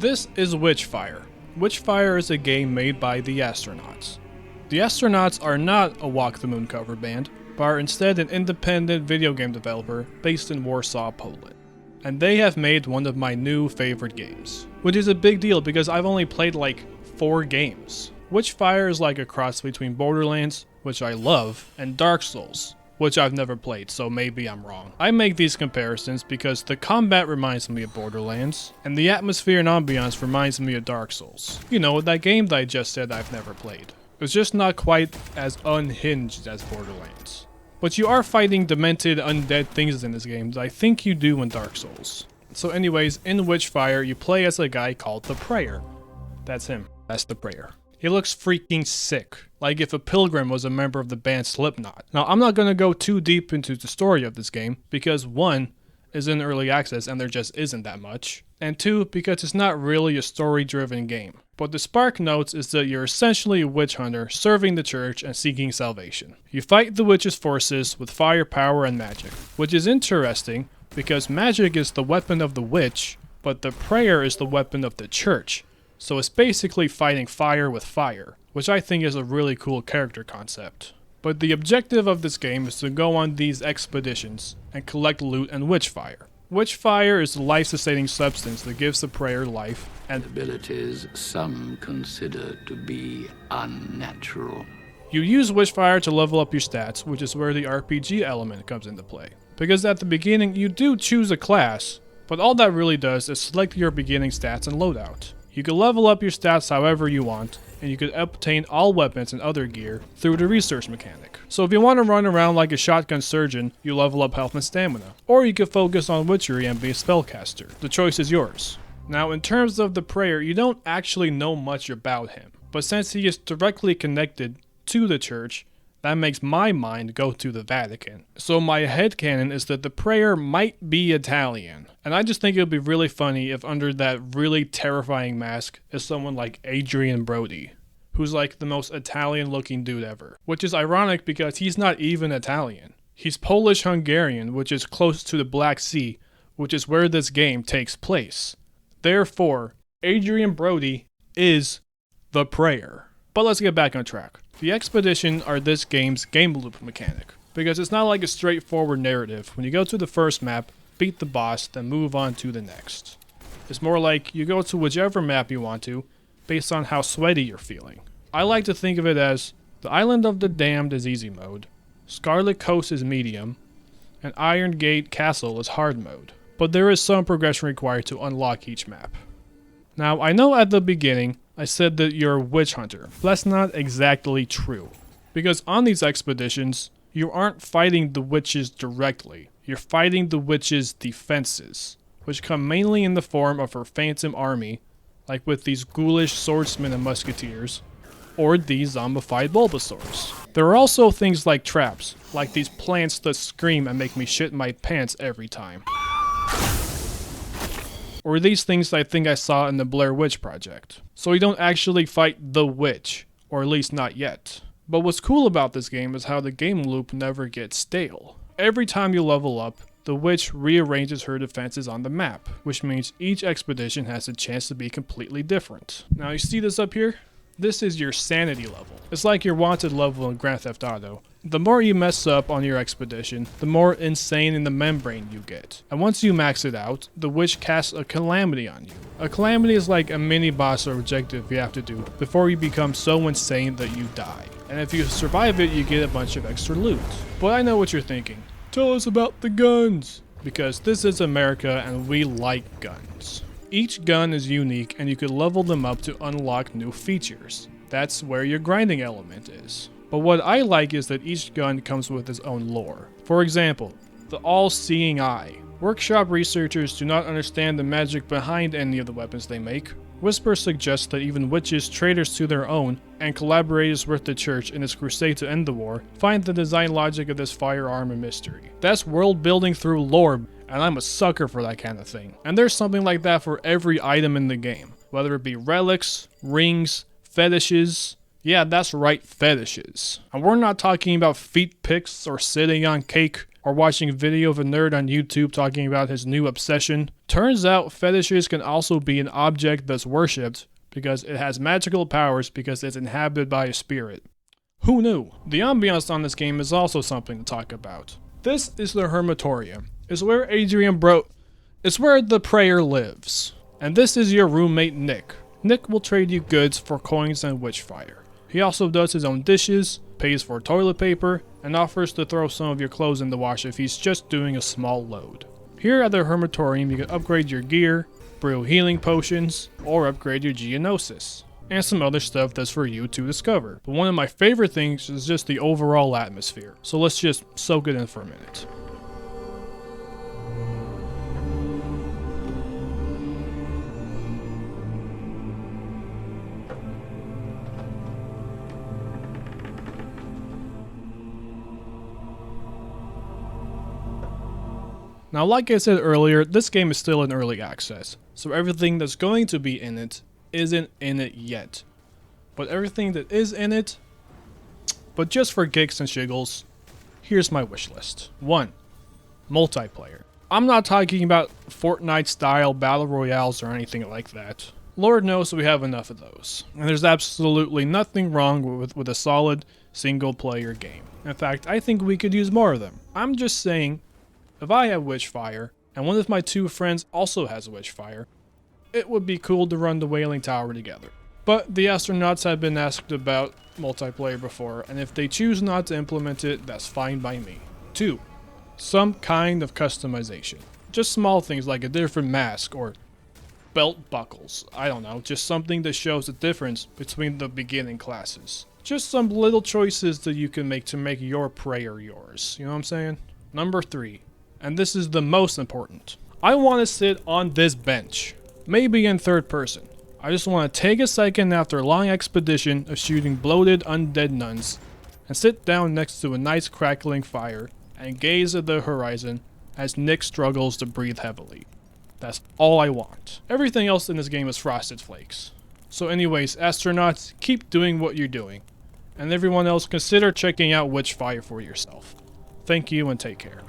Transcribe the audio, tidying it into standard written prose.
This is Witchfire. Witchfire is a game made by the Astronauts. The Astronauts are not a Walk the Moon cover band, but are instead an independent video game developer based in Warsaw, Poland. And they have made one of my new favorite games, which is a big deal because I've only played like 4 games. Witchfire is like a cross between Borderlands, which I love, and Dark Souls, which I've never played, so maybe I'm wrong. I make these comparisons because the combat reminds me of Borderlands, and the atmosphere and ambiance reminds me of Dark Souls. You know, that game that I just said I've never played. It's just not quite as unhinged as Borderlands. But you are fighting demented undead things in this game that I think you do in Dark Souls. So anyways, in Witchfire, you play as a guy called the Prayer. That's him. That's the Prayer. He looks freaking sick, like if a pilgrim was a member of the band Slipknot. Now, I'm not going to go too deep into the story of this game, because 1, is in early access and there just isn't that much, and 2, because it's not really a story-driven game. But the spark notes is that you're essentially a witch hunter serving the church and seeking salvation. You fight the witch's forces with fire, power, and magic, which is interesting because magic is the weapon of the witch, but the prayer is the weapon of the church. So it's basically fighting fire with fire, which I think is a really cool character concept. But the objective of this game is to go on these expeditions and collect loot and witchfire. Witchfire is a life-sustaining substance that gives the prayer life and abilities some consider to be unnatural. You use Witchfire to level up your stats, which is where the RPG element comes into play. Because at the beginning you do choose a class, but all that really does is select your beginning stats and loadout. You can level up your stats however you want, and you can obtain all weapons and other gear through the research mechanic. So if you want to run around like a shotgun surgeon, you level up health and stamina. Or you can focus on witchery and be a spellcaster. The choice is yours. Now in terms of the prayer, you don't actually know much about him, but since he is directly connected to the church, that makes my mind go to the Vatican. So my headcanon is that the prayer might be Italian. And I just think it would be really funny if under that really terrifying mask is someone like Adrien Brody, who's like the most Italian looking dude ever. Which is ironic because he's not even Italian. He's Polish-Hungarian, which is close to the Black Sea, which is where this game takes place. Therefore, Adrien Brody is the prayer. But let's get back on track. The expedition are this game's game loop mechanic, because it's not like a straightforward narrative. When you go to the first map, beat the boss, then move on to the next. It's more like you go to whichever map you want to, based on how sweaty you're feeling. I like to think of it as, the Island of the Damned is easy mode, Scarlet Coast is medium, and Iron Gate Castle is hard mode. But there is some progression required to unlock each map. Now, I know at the beginning, I said that you're a witch hunter, but that's not exactly true. Because on these expeditions, you aren't fighting the witches directly, you're fighting the witches' defenses, which come mainly in the form of her phantom army, like with these ghoulish swordsmen and musketeers, or these zombified Bulbasaurs. There are also things like traps, like these plants that scream and make me shit my pants every time. Or these things I think I saw in the Blair Witch Project. So you don't actually fight the witch, or at least not yet. But what's cool about this game is how the game loop never gets stale. Every time you level up, the witch rearranges her defenses on the map, which means each expedition has a chance to be completely different. Now you see this up here? This is your sanity level. It's like your wanted level in Grand Theft Auto. The more you mess up on your expedition, the more insane in the membrane you get. And once you max it out, the witch casts a calamity on you. A calamity is like a mini boss or objective you have to do before you become so insane that you die. And if you survive it, you get a bunch of extra loot. But I know what you're thinking. Tell us about the guns! Because this is America and we like guns. Each gun is unique and you can level them up to unlock new features. That's where your grinding element is. But what I like is that each gun comes with its own lore. For example, the all-seeing eye. Workshop researchers do not understand the magic behind any of the weapons they make. Whisper suggests that even witches, traitors to their own, and collaborators with the church in its crusade to end the war, find the design logic of this firearm a mystery. That's world building through lore, and I'm a sucker for that kind of thing. And there's something like that for every item in the game, whether it be relics, rings, fetishes. Yeah, that's right, fetishes. And we're not talking about feet pics or sitting on cake. or watching a video of a nerd on YouTube talking about his new obsession. Turns out fetishes can also be an object that's worshipped because it has magical powers because it's inhabited by a spirit. Who knew? The ambiance on this game is also something to talk about. This is the Heritor. It's where it's where the prayer lives. And this is your roommate Nick. Nick will trade you goods for coins and Witchfire. He also does his own dishes, pays for toilet paper, and offers to throw some of your clothes in the wash if he's just doing a small load. Here at the Heritorium, you can upgrade your gear, brew healing potions, or upgrade your Geonosis, and some other stuff that's for you to discover. But one of my favorite things is just the overall atmosphere, so let's just soak it in for a minute. Now, like I said earlier, this game is still in early access, so everything that's going to be in it isn't in it yet. But everything that is in it, but just for gigs and shiggles, here's my wish list. 1. Multiplayer. I'm not talking about Fortnite-style battle royales or anything like that. Lord knows we have enough of those, and there's absolutely nothing wrong with a solid single-player game. In fact, I think we could use more of them. I'm just saying, if I have Witchfire, and one of my 2 friends also has Witchfire, it would be cool to run the Wailing Tower together. But the astronauts have been asked about multiplayer before, and if they choose not to implement it, that's fine by me. 2. Some kind of customization. Just small things like a different mask or belt buckles. I don't know, just something that shows the difference between the beginning classes. Just some little choices that you can make to make your prayer yours. You know what I'm saying? Number 3. And this is the most important. I want to sit on this bench, maybe in third person. I just want to take a second after a long expedition of shooting bloated undead nuns and sit down next to a nice crackling fire and gaze at the horizon as Nick struggles to breathe heavily. That's all I want. Everything else in this game is frosted flakes. So anyways, astronauts, keep doing what you're doing. And everyone else, consider checking out Witchfire for yourself. Thank you and take care.